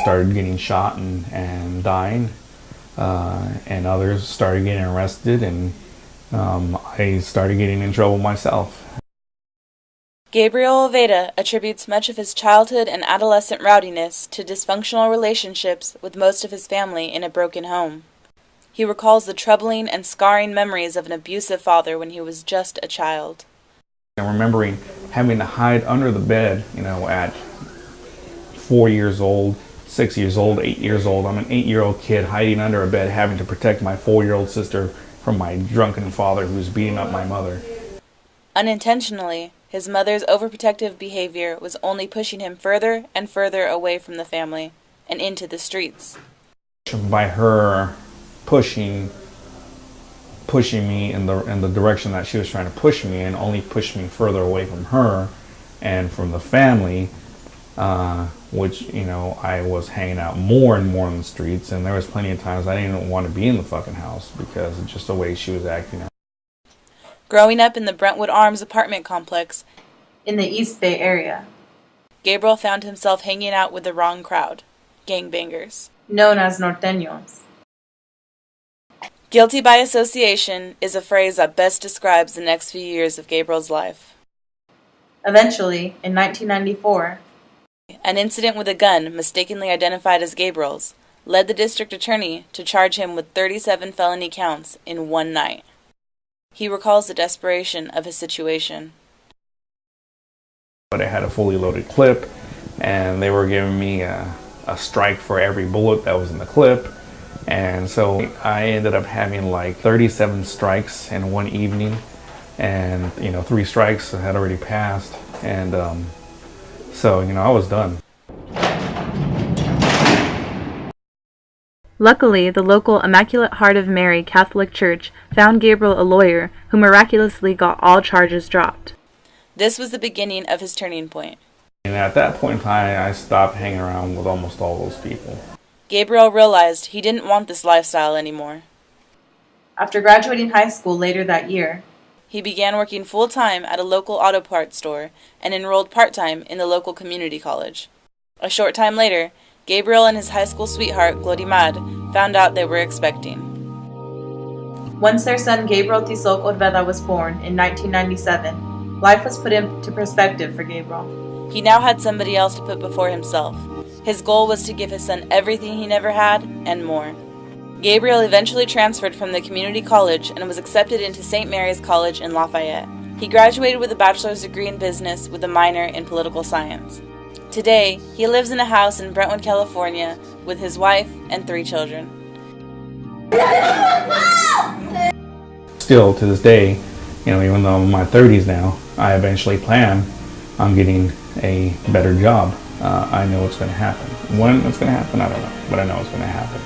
started getting shot and dying, and others started getting arrested, and I started getting in trouble myself. Gabriel Oveda attributes much of his childhood and adolescent rowdiness to dysfunctional relationships with most of his family in a broken home. He recalls the troubling and scarring memories of an abusive father when he was just a child. And remembering having to hide under the bed, at 4 years old, 6 years old, 8 years old. I'm an 8-year-old kid hiding under a bed, having to protect my 4-year-old sister from my drunken father who's beating up my mother. Unintentionally, his mother's overprotective behavior was only pushing him further and further away from the family and into the streets. By her pushing me in the direction that she was trying to push me in, only pushed me further away from her and from the family, which, I was hanging out more and more on the streets, and there was plenty of times I didn't even want to be in the fucking house because of just the way she was acting. Growing up in the Brentwood Arms apartment complex in the East Bay area, Gabriel found himself hanging out with the wrong crowd, gangbangers, known as norteños. Guilty by association is a phrase that best describes the next few years of Gabriel's life. Eventually, in 1994, an incident with a gun mistakenly identified as Gabriel's led the district attorney to charge him with 37 felony counts in one night. He recalls the desperation of his situation. But I had a fully loaded clip, and they were giving me a strike for every bullet that was in the clip. And so I ended up having like 37 strikes in one evening, and 3 strikes had already passed, and so I was done. Luckily, the local Immaculate Heart of Mary Catholic Church found Gabriel a lawyer who miraculously got all charges dropped. This was the beginning of his turning point. And at that point in time, I stopped hanging around with almost all those people. Gabriel realized he didn't want this lifestyle anymore. After graduating high school later that year, he began working full-time at a local auto parts store and enrolled part-time in the local community college. A short time later, Gabriel and his high school sweetheart, Glorimar, found out they were expecting. Once their son Gabriel Tizoc Orveda was born in 1997, life was put into perspective for Gabriel. He now had somebody else to put before himself. His goal was to give his son everything he never had, and more. Gabriel eventually transferred from the community college and was accepted into St. Mary's College in Lafayette. He graduated with a bachelor's degree in business with a minor in political science. Today, he lives in a house in Brentwood, California, with his wife and 3 children. Still, to this day, even though I'm in my 30s now, I eventually plan on getting a better job. I know it's going to happen. When it's going to happen, I don't know, but I know it's going to happen.